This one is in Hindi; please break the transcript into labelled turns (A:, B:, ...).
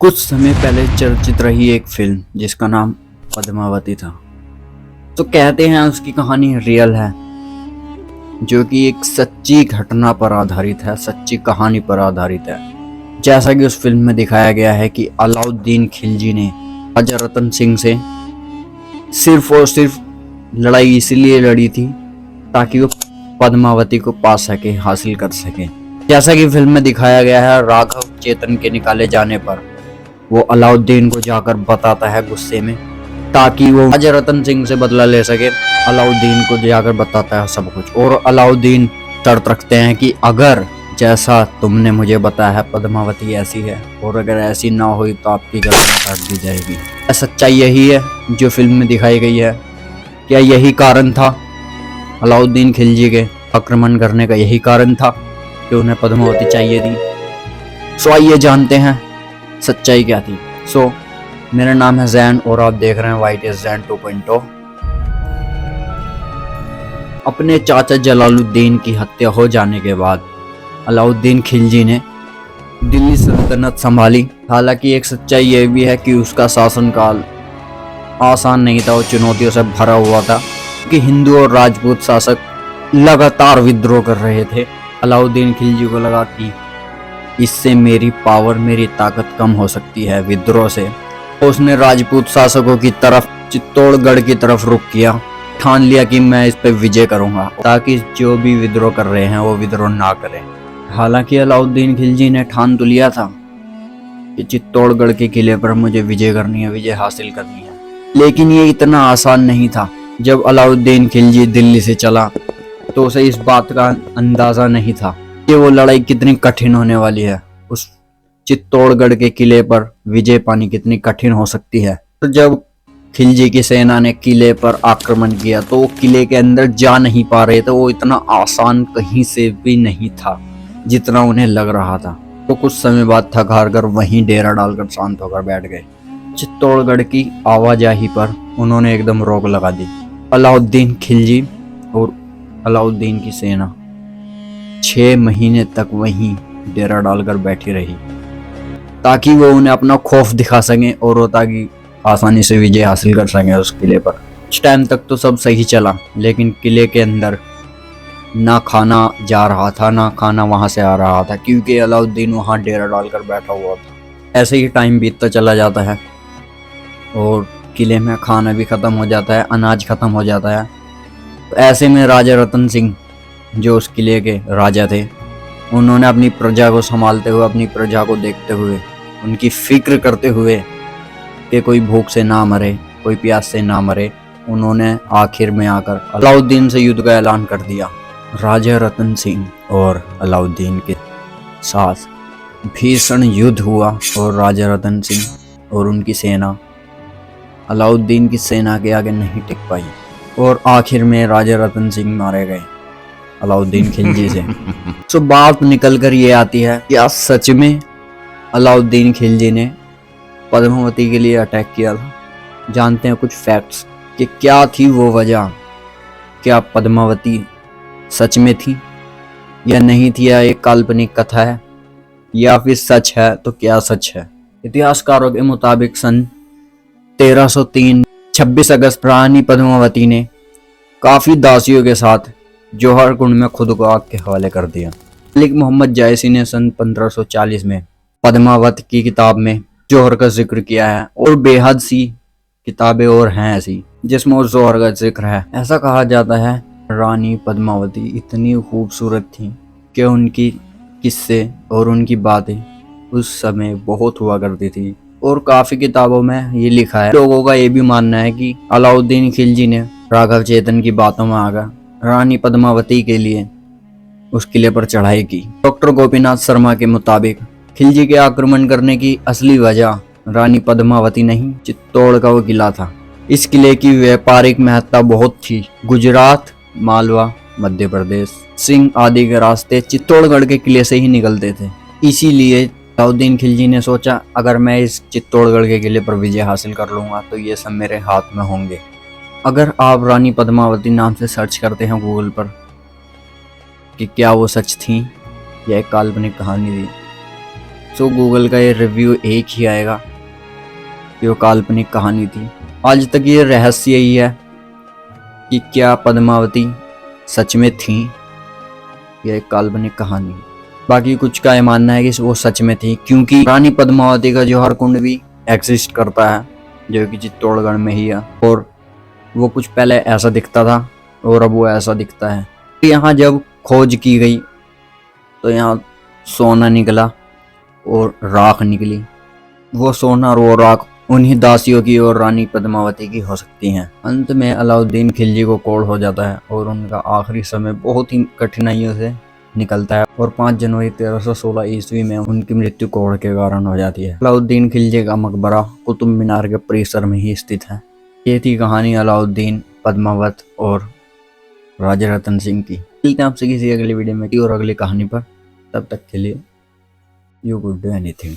A: कुछ समय पहले चर्चित रही एक फिल्म जिसका नाम पद्मावती था। तो कहते हैं उसकी कहानी रियल है, जो कि एक सच्ची घटना पर आधारित है, सच्ची कहानी पर आधारित है। जैसा कि उस फिल्म में दिखाया गया है कि अलाउद्दीन खिलजी ने राजा रतन सिंह से सिर्फ और सिर्फ लड़ाई इसलिए लड़ी थी ताकि वो पद्मावती को पा सके, हासिल कर सके। जैसा कि फिल्म में दिखाया गया है, राघव चेतन के निकाले जाने पर वो अलाउद्दीन को जाकर बताता है गुस्से में, ताकि वो राजा रतन सिंह से बदला ले सके। अलाउद्दीन को जाकर बताता है सब कुछ, और अलाउद्दीन शर्त रखते हैं कि अगर जैसा तुमने मुझे बताया है पद्मावती ऐसी है, और अगर ऐसी ना हुई तो आपकी गर्दन काट दी जाएगी। सच्चाई यही है जो फिल्म में दिखाई गई है। क्या यही कारण था अलाउद्दीन खिलजी के आक्रमण करने का? यही कारण था कि उन्हें पद्मावती चाहिए थी? सो आइए जानते हैं सच्चाई क्या थी। मेरा नाम है जैन और आप देख रहे हैं वाइट इज जैन 2.0। अपने चाचा जलालुद्दीन की हत्या हो जाने के बाद अलाउद्दीन खिलजी ने दिल्ली सल्तनत संभाली। हालांकि एक सच्चाई यह भी है कि उसका शासनकाल आसान नहीं था, वो चुनौतियों से भरा हुआ था कि हिंदू और राजपूत शासक लगातार विद्रोह कर रहे थे। अलाउद्दीन खिलजी को लगा कि इससे मेरी पावर, मेरी ताकत कम हो सकती है विद्रोह से। उसने राजपूत शासकों की तरफ, चित्तौड़गढ़ की तरफ रुख किया। ठान लिया कि मैं इस पे विजय करूंगा ताकि जो भी विद्रोह कर रहे हैं वो विद्रोह ना करें। हालांकि अलाउद्दीन खिलजी ने ठान तो लिया था कि चित्तौड़गढ़ के किले पर मुझे विजय करनी है, विजय हासिल करनी है, लेकिन ये इतना आसान नहीं था। जब अलाउद्दीन खिलजी दिल्ली से चला तो उसे इस बात का अंदाजा नहीं था कि वो लड़ाई कितनी कठिन होने वाली है। उस चित्तौड़गढ़ के किले पर विजय पानी कितनी कठिन हो सकती है। तो जब खिलजी की सेना ने किले पर आक्रमण किया तो वो किले के अंदर जा नहीं पा रहे थे। वो इतना आसान कहीं से भी नहीं था जितना उन्हें लग रहा था। तो कुछ समय बाद थक हार कर वहीं डेरा डालकर शांत होकर बैठ गए। चित्तौड़गढ़ की आवाजाही पर उन्होंने एकदम रोक लगा दी। अलाउद्दीन खिलजी और अलाउद्दीन की सेना 6 महीने तक वहीं डेरा डालकर बैठी रही ताकि वो उन्हें अपना खौफ दिखा सकें और वो ताकि आसानी से विजय हासिल कर सकें उस किले पर। कुछ टाइम तक तो सब सही चला, लेकिन किले के अंदर ना खाना जा रहा था, ना खाना वहां से आ रहा था, क्योंकि अलाउद्दीन वहां डेरा डालकर बैठा हुआ था। ऐसे ही टाइम बीतता चला जाता है और किले में खाना भी खत्म हो जाता है, अनाज खत्म हो जाता है। तो ऐसे में राजा रतन सिंह जो उस किले के राजा थे, उन्होंने अपनी प्रजा को संभालते हुए, अपनी प्रजा को देखते हुए, उनकी फिक्र करते हुए कि कोई भूख से ना मरे, कोई प्यास से ना मरे, उन्होंने आखिर में आकर अलाउद्दीन से युद्ध का ऐलान कर दिया। राजा रतन सिंह और अलाउद्दीन के साथ भीषण युद्ध हुआ और राजा रतन सिंह और उनकी सेना अलाउद्दीन की सेना के आगे नहीं टिक पाई और आखिर में राजा रतन सिंह मारे गए अलाउद्दीन खिलजी से। तो बात निकल कर ये आती है, क्या सच में अलाउद्दीन खिलजी ने पद्मावती के लिए अटैक किया था? जानते हैं कुछ फैक्ट्स कि क्या थी वो वजह। क्या पद्मावती सच में थी या नहीं थी, या एक काल्पनिक कथा है, या फिर सच है? तो क्या सच है? इतिहासकारों के मुताबिक सन 1303 26 अगस्त रानी पद्मावती ने काफी दासियों के साथ जौहर कुंड में खुद को आग के हवाले कर दिया। मलिक मोहम्मद जायसी ने सन 1540 में पद्मावत की किताब में जौहर का जिक्र किया है, और बेहद सी किताबें और हैं ऐसी जिसमें उस जौहर का जिक्र है। ऐसा कहा जाता है रानी पद्मावती इतनी खूबसूरत थी कि उनकी किस्से और उनकी बातें उस समय बहुत हुआ करती थी, और काफी किताबों में ये लिखा है। लोगों का ये भी मानना है कि अलाउद्दीन खिलजी ने राघव चेतन की बातों में आकर रानी पद्मावती के लिए उस किले पर चढ़ाई की। डॉक्टर गोपीनाथ शर्मा के मुताबिक खिलजी के आक्रमण करने की असली वजह रानी पद्मावती नहीं, चित्तौड़ का वो किला था। इस किले की व्यापारिक महत्ता बहुत थी। गुजरात, मालवा, मध्य प्रदेश, सिंध आदि के रास्ते चित्तौड़गढ़ के किले से ही निकलते थे। इसीलिए अलाउद्दीन खिलजी ने सोचा, अगर मैं इस चित्तौड़गढ़ के किले पर विजय हासिल कर लूंगा तो ये सब मेरे हाथ में होंगे। अगर आप रानी पद्मावती नाम से सर्च करते हैं गूगल पर कि क्या वो सच थी या एक काल्पनिक कहानी थी, सो गूगल का ये रिव्यू एक ही आएगा कि वो काल्पनिक कहानी थी। आज तक ये रहस्य ही है कि क्या पद्मावती सच में थी या एक काल्पनिक कहानी। बाकी कुछ का ये मानना है कि वो सच में थी, क्योंकि रानी पद्मावती का जौहर कुंड भी एग्जिस्ट करता है जो कि चित्तौड़गढ़ में ही है, और वो कुछ पहले ऐसा दिखता था और अब वो ऐसा दिखता है। यहाँ जब खोज की गई तो यहाँ सोना निकला और राख निकली। वो सोना और वो राख उन्हीं दासियों की और रानी पद्मावती की हो सकती हैं। अंत में अलाउद्दीन खिलजी को कोढ़ हो जाता है और उनका आखिरी समय बहुत ही कठिनाइयों से निकलता है और 5 जनवरी 1316 ईस्वी में उनकी मृत्यु कोढ़ के कारण हो जाती है। अलाउद्दीन खिलजी का मकबरा कुतुब मीनार के परिसर में ही स्थित है। ये थी कहानी अलाउद्दीन, पद्मावत और राजा रतन सिंह की। मिलते हैं आपसे किसी अगली वीडियो में और अगली कहानी पर। तब तक के लिए यू कुड डू एनीथिंग।